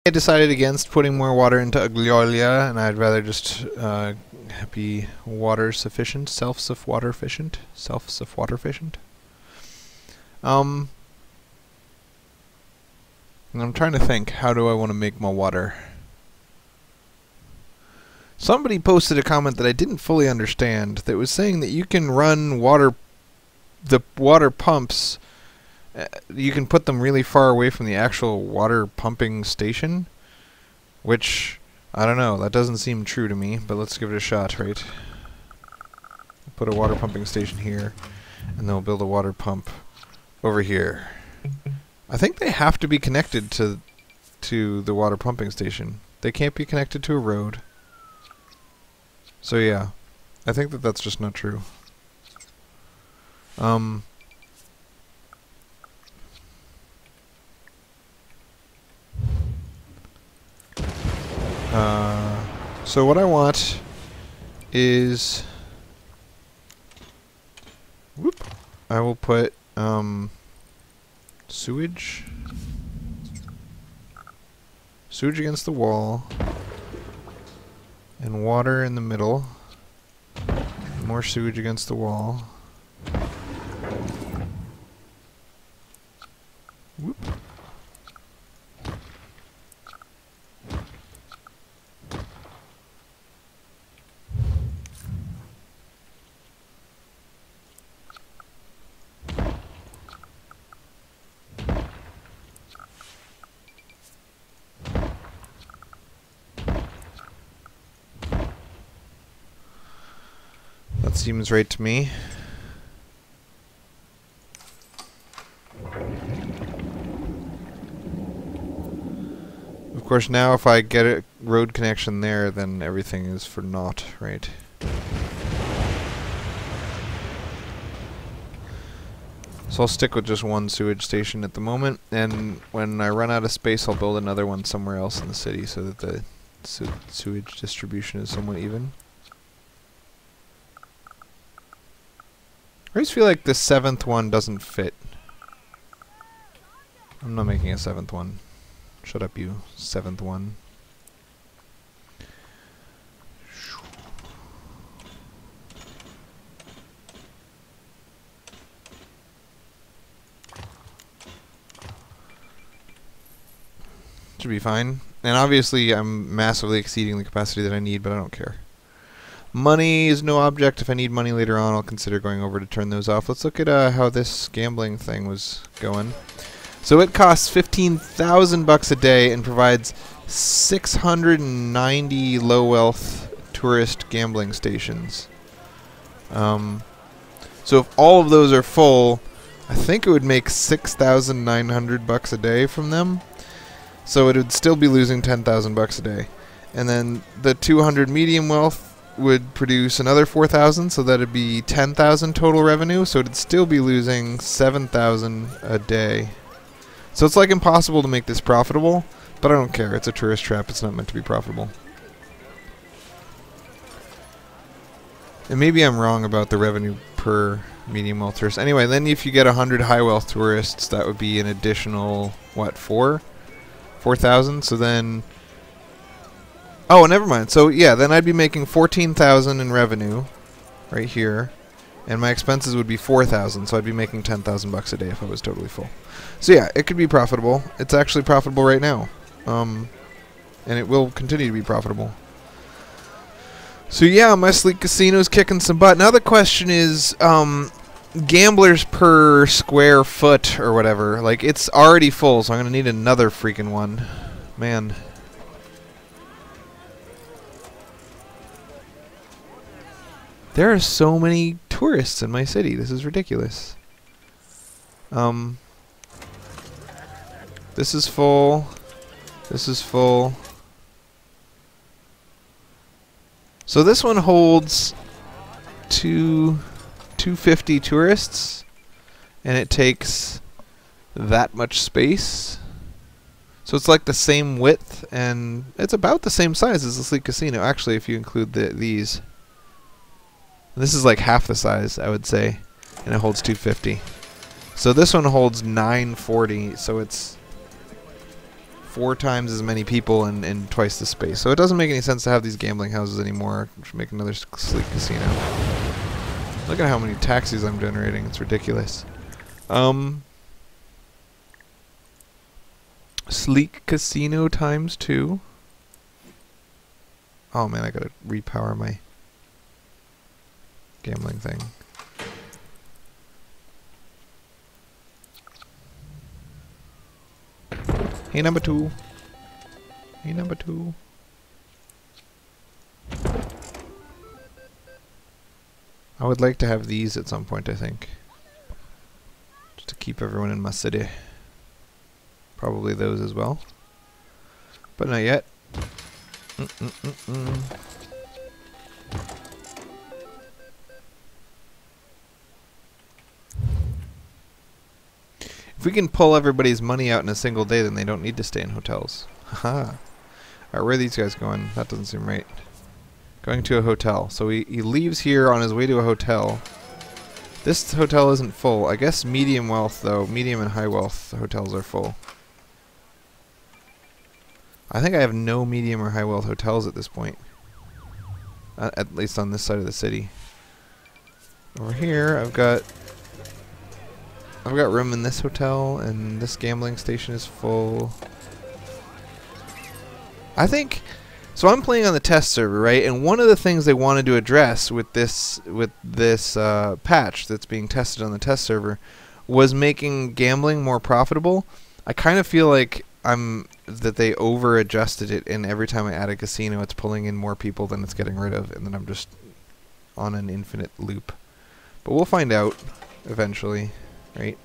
I decided against putting more water into Agliolia, and I'd rather just be water sufficient, self-water efficient, self-water efficient. And I'm trying to think, how do I want to make my water? Somebody posted a comment that I didn't fully understand that was saying that you can run the water pumps, you can put them really far away from the actual water pumping station, which, I don't know, that doesn't seem true to me, but let's give it a shot, right? Put a water pumping station here, and then we'll build a water pump over here. I think they have to be connected to the water pumping station. They can't be connected to a road. So yeah, I think that that's just not true. So what I want is, I will put sewage against the wall, and water in the middle, more sewage against the wall. Whoop. That seems right to me. Of course, now if I get a road connection there, then everything is for naught, right? So I'll stick with just one sewage station at the moment, and when I run out of space, I'll build another one somewhere else in the city so that the sewage distribution is somewhat even. I always feel like the 7th one doesn't fit. I'm not making a 7th one. Shut up, you 7th one. Should be fine. And obviously I'm massively exceeding the capacity that I need, but I don't care. Money is no object. If I need money later on, I'll consider going over to turn those off. Let's look at how this gambling thing was going. So it costs 15,000 bucks a day and provides 690 low-wealth tourist gambling stations. So if all of those are full, I think it would make 6,900 bucks a day from them. So it would still be losing 10,000 bucks a day. And then the 200 medium wealth would produce another 4,000, so that'd be 10,000 total revenue, so it'd still be losing 7,000 a day. So it's like impossible to make this profitable, but I don't care. It's a tourist trap. It's not meant to be profitable. And maybe I'm wrong about the revenue per medium wealth tourist. Anyway, then if you get 100 high wealth tourists, that would be an additional, what, 4,000? So then... Oh, never mind. So yeah, then I'd be making 14,000 in revenue right here, and my expenses would be 4,000, so I'd be making 10,000 bucks a day if I was totally full. So yeah, it could be profitable. It's actually profitable right now. And it will continue to be profitable. So yeah, my sleek casino's kicking some butt. Now the question is, gamblers per square foot or whatever. Like, it's already full, so I'm gonna need another freaking one. Man. There are so many tourists in my city. This is ridiculous. This is full. This is full. So this one holds 250 tourists, and it takes that much space. So it's like the same width, and it's about the same size as the Sleek Casino, actually, if you include these. This is like half the size, I would say, and it holds 250. So this one holds 940, so it's 4 times as many people and twice the space. So it doesn't make any sense to have these gambling houses anymore. We should make another sleek casino. Look at how many taxis I'm generating. It's ridiculous. Sleek casino times 2. Oh man, I gotta repower my gambling thing. Hey, number 2. Hey, number 2. I would like to have these at some point, I think. Just to keep everyone in my city. Probably those as well. But not yet. If we can pull everybody's money out in a single day, then they don't need to stay in hotels. Haha. Alright, where are these guys going? That doesn't seem right. Going to a hotel. So he leaves here on his way to a hotel. This hotel isn't full. I guess medium wealth, though. Medium and high wealth hotels are full. I think I have no medium or high wealth hotels at this point. At least on this side of the city. Over here, I've got room in this hotel, and this gambling station is full. I think, so I'm playing on the test server, right? And one of the things they wanted to address with this patch that's being tested on the test server was making gambling more profitable. I kind of feel like that they over adjusted it, and every time I add a casino it's pulling in more people than it's getting rid of, and then I'm just on an infinite loop. But we'll find out eventually, right?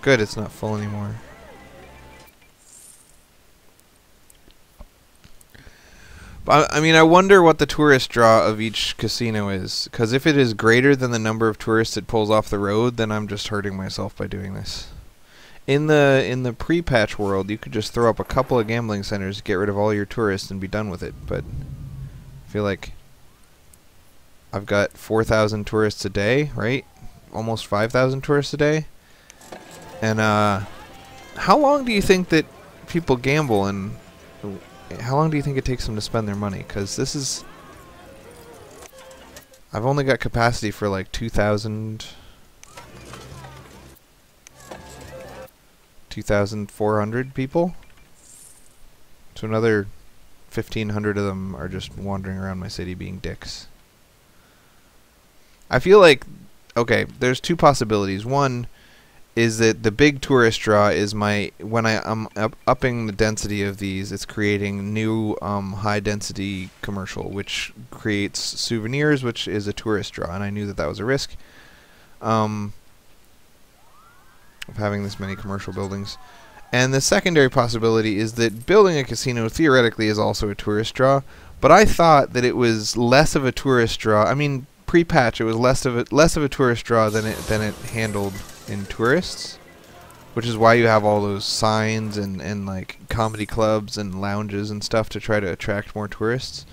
Good, it's not full anymore. But I mean, I wonder what the tourist draw of each casino is, because if it is greater than the number of tourists it pulls off the road, then I'm just hurting myself by doing this. In the pre-patch world, you could just throw up a couple of gambling centers, get rid of all your tourists, and be done with it. But I feel like I've got 4,000 tourists a day, right? Almost 5,000 tourists a day. And how long do you think that people gamble, and how long do you think it takes them to spend their money? Because this is... I've only got capacity for like 2,400 people. So another 1,500 of them are just wandering around my city being dicks. I feel like, okay, there's 2 possibilities. One is that the big tourist draw is when I'm upping the density of these, it's creating new high density commercial, which creates souvenirs, which is a tourist draw, and I knew that that was a risk of having this many commercial buildings. And the secondary possibility is that building a casino theoretically is also a tourist draw, but I thought that it was less of a tourist draw. I mean, pre-patch it was less of a tourist draw than it handled in tourists, which is why you have all those signs and like comedy clubs and lounges and stuff to try to attract more tourists.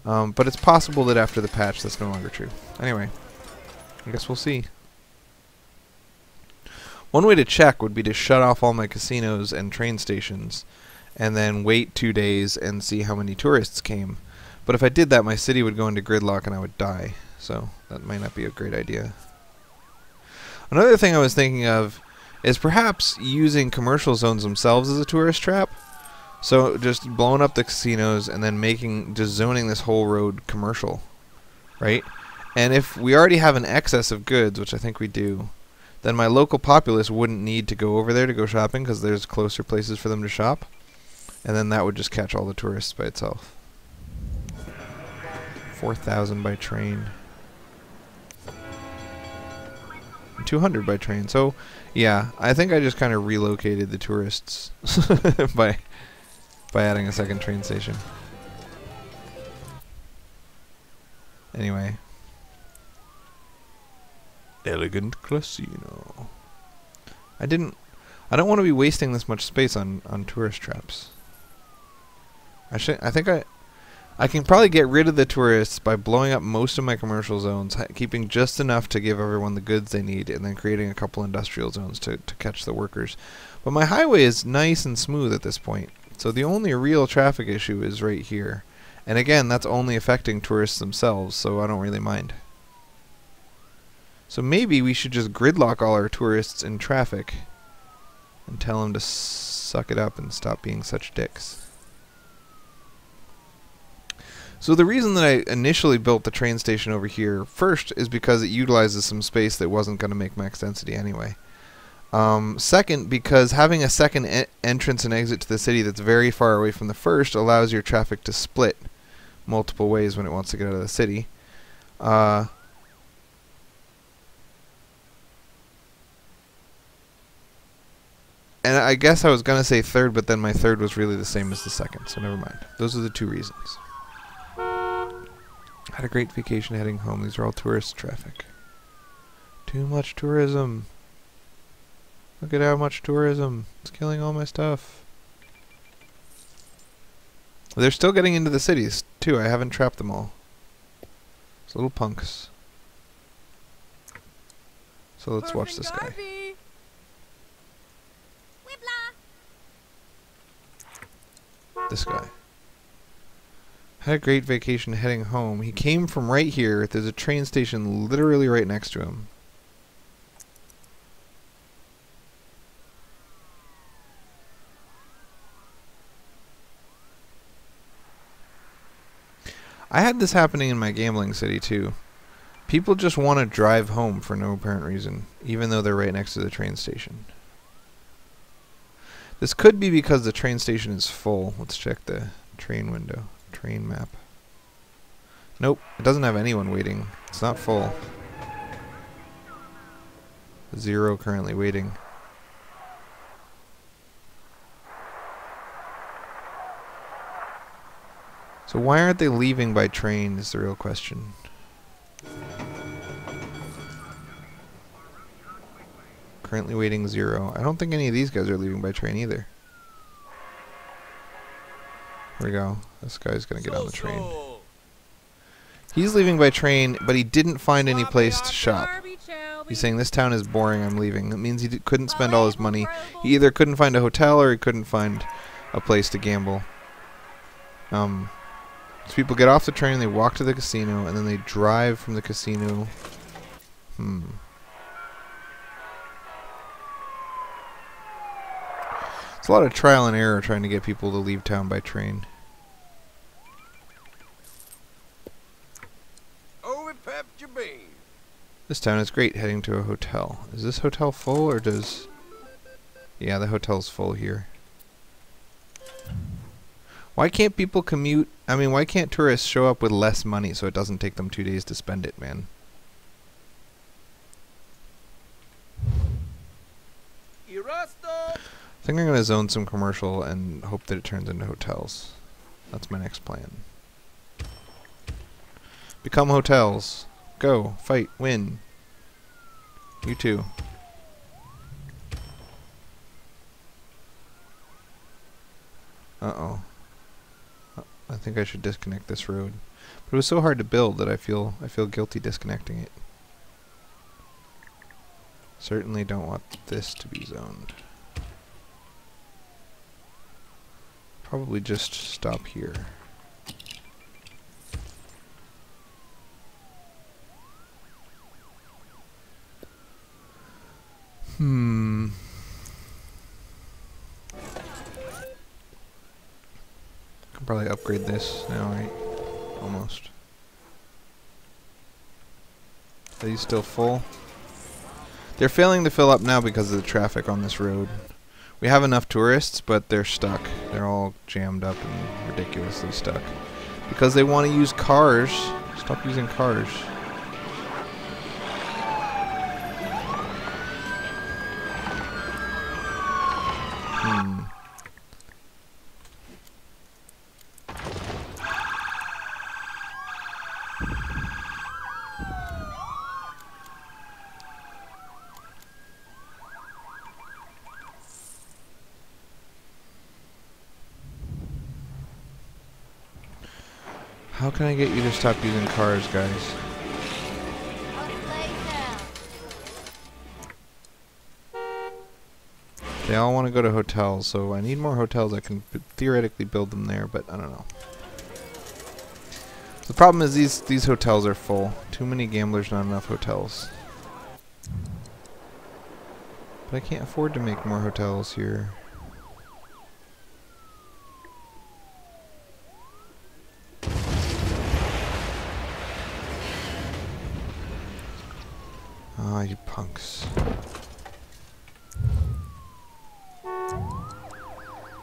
But it's possible that after the patch that's no longer true. Anyway, I guess we'll see. One way to check would be to shut off all my casinos and train stations and then wait 2 days and see how many tourists came. But if I did that, my city would go into gridlock and I would die. So that might not be a great idea. Another thing I was thinking of is perhaps using commercial zones themselves as a tourist trap. So just blowing up the casinos and then just zoning this whole road commercial, right? And if we already have an excess of goods, which I think we do, then my local populace wouldn't need to go over there to go shopping because there's closer places for them to shop. And then that would just catch all the tourists by itself. 4,000 by train. 200 by train. So, yeah, I think I just kind of relocated the tourists by adding a second train station. Anyway. Elegant casino. I don't want to be wasting this much space on tourist traps. I I can probably get rid of the tourists by blowing up most of my commercial zones, keeping just enough to give everyone the goods they need, and then creating a couple industrial zones to catch the workers. But my highway is nice and smooth at this point, so the only real traffic issue is right here. And again, that's only affecting tourists themselves, so I don't really mind. So maybe we should just gridlock all our tourists in traffic and tell them to suck it up and stop being such dicks. So the reason that I initially built the train station over here first is because it utilizes some space that wasn't going to make max density anyway. Second, because having a second entrance and exit to the city that's very far away from the first allows your traffic to split multiple ways when it wants to get out of the city. And I guess I was going to say third, but then my third was really the same as the second, so never mind. Those are the two reasons. Had a great vacation heading home. These are all tourist traffic. Too much tourism. Look at how much tourism. It's killing all my stuff. They're still getting into the cities, too. I haven't trapped them all. It's little punks. So let's watch this guy. This guy. Had a great vacation heading home. He came from right here. There's a train station literally right next to him. I had this happening in my gambling city too. People just want to drive home for no apparent reason, even though they're right next to the train station. This could be because the train station is full. Let's check the train window. Train map. Nope, it doesn't have anyone waiting. It's not full. 0 currently waiting. So why aren't they leaving by train is the real question. Currently waiting 0. I don't think any of these guys are leaving by train either. Here we go. This guy's gonna get on the train. He's leaving by train, but he didn't find any place to shop. He's saying this town is boring, I'm leaving. That means he couldn't spend all his money. He either couldn't find a hotel or he couldn't find a place to gamble. So people get off the train, they walk to the casino, and then they drive from the casino. It's a lot of trial and error trying to get people to leave town by train. This town is great, heading to a hotel. Is this hotel full or does... Yeah, the hotel's full here. Why can't people commute? I mean, why can't tourists show up with less money so it doesn't take them 2 days to spend it, man? I think I'm going to zone some commercial and hope that it turns into hotels. That's my next plan. Become hotels. Go. Fight. Win. You too. Uh-oh. I think I should disconnect this road. But it was so hard to build that I feel guilty disconnecting it. Certainly don't want this to be zoned. Probably just stop here. Can probably upgrade this now, right? Almost. Are these still full? They're failing to fill up now because of the traffic on this road. We have enough tourists, but they're stuck. They're all jammed up and ridiculously stuck. Because they want to use cars. Stop using cars. How can I get you to stop using cars, guys? They all want to go to hotels, so I need more hotels. I can theoretically build them there, but I don't know. The problem is these hotels are full. Too many gamblers, not enough hotels. But I can't afford to make more hotels here. Ah, you punks. I'm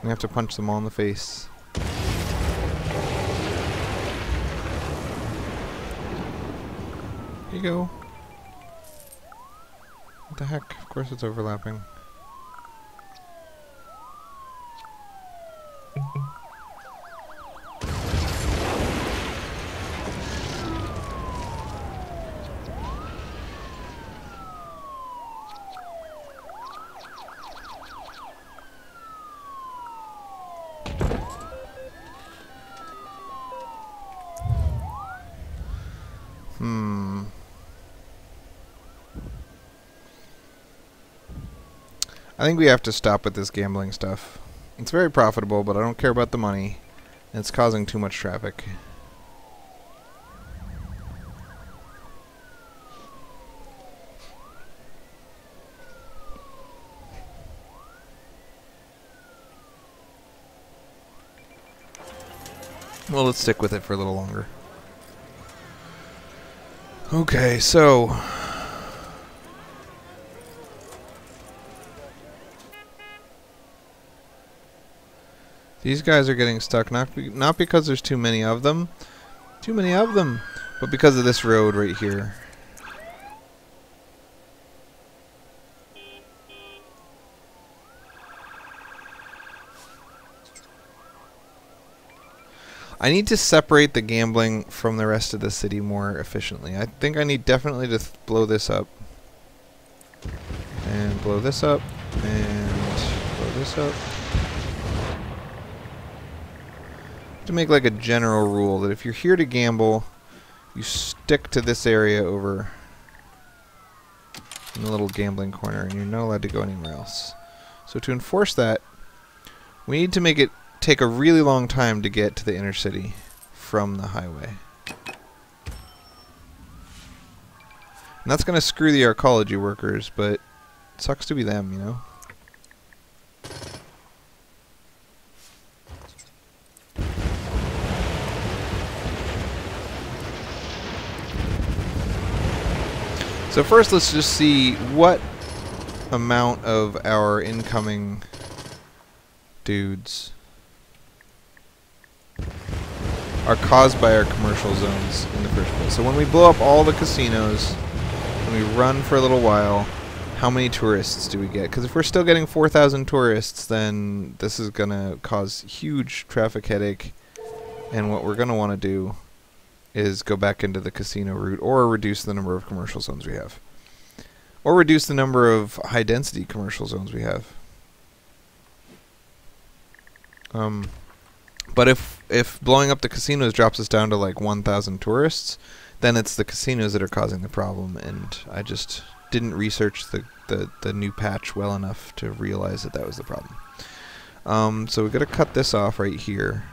gonna have to punch them all in the face. Here you go. What the heck? Of course it's overlapping. I think we have to stop with this gambling stuff. It's very profitable, but I don't care about the money. And it's causing too much traffic. Well, let's stick with it for a little longer. Okay, so these guys are getting stuck, not because there's too many of them, but because of this road right here. I need to separate the gambling from the rest of the city more efficiently. I think I need definitely to blow this up. And blow this up. And blow this up. To make like a general rule that if you're here to gamble, you stick to this area over in the little gambling corner, and you're not allowed to go anywhere else. So to enforce that, we need to make it take a really long time to get to the inner city from the highway. And that's going to screw the arcology workers, but it sucks to be them, you know? So first let's just see what amount of our incoming dudes are caused by our commercial zones in the first place. So when we blow up all the casinos, when we run for a little while, how many tourists do we get? Because if we're still getting 4,000 tourists, then this is going to cause huge traffic headache. And what we're going to want to do is go back into the casino route or reduce the number of commercial zones we have. Or reduce the number of high density commercial zones we have. But if blowing up the casinos drops us down to like 1,000 tourists, then it's the casinos that are causing the problem, and I just didn't research the new patch well enough to realize that that was the problem. So we've got to cut this off right here,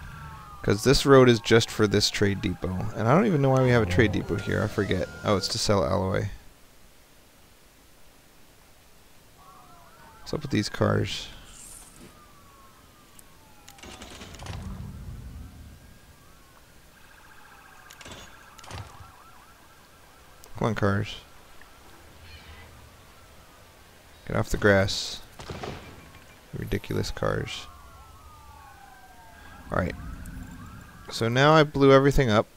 because this road is just for this trade depot. And I don't even know why we have a trade depot here. I forget. Oh, it's to sell alloy. What's up with these cars? Come on, cars. Get off the grass. Ridiculous cars. Alright. So now I blew everything up.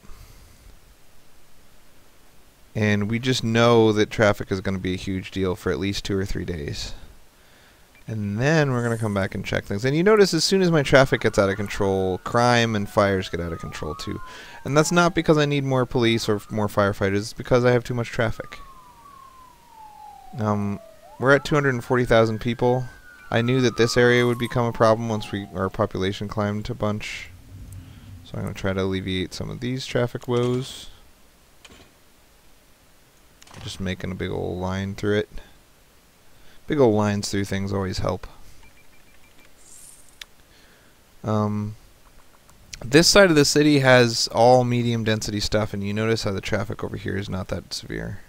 And we just know that traffic is going to be a huge deal for at least 2 or 3 days. And then we're going to come back and check things. And you notice as soon as my traffic gets out of control, crime and fires get out of control too. And that's not because I need more police or more firefighters. It's because I have too much traffic. We're at 240,000 people. I knew that this area would become a problem once our population climbed a bunch. So I'm going to try to alleviate some of these traffic woes. Just making a big old line through it. Big old lines through things always help. This side of the city has all medium density stuff, and you notice how the traffic over here is not that severe.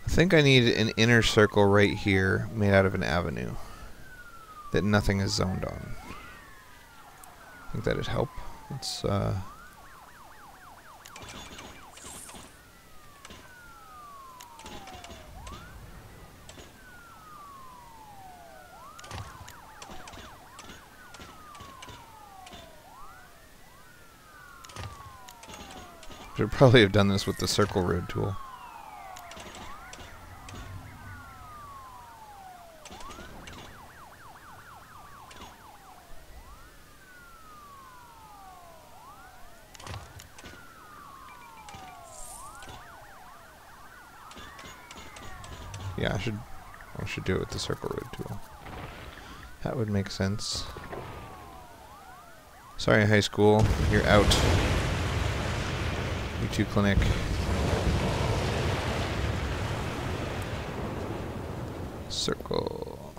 I think I need an inner circle right here made out of an avenue that nothing is zoned on. I think that'd help. Let's should probably have done this with the circle road tool. Yeah, I should do it with the circle road tool. That would make sense. Sorry, high school, you're out. U2 clinic. Circle.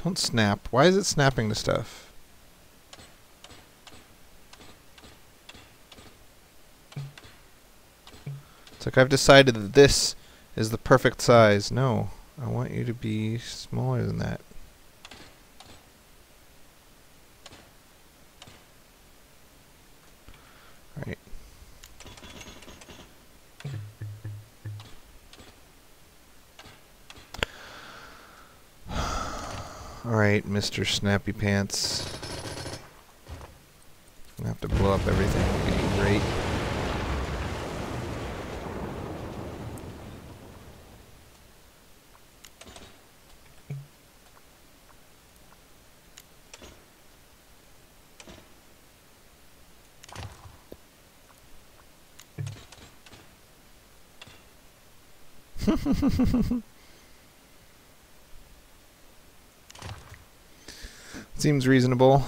Don't snap. Why is it snapping to stuff? It's like I've decided that this is the perfect size. No, I want you to be smaller than that. Alright. Alright, Mr. Snappy Pants. I'm gonna have to blow up everything to get you right. Seems reasonable.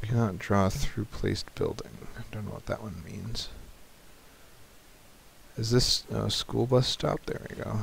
Cannot draw through placed building. I don't know what that one means. Is this a school bus stop? There we go.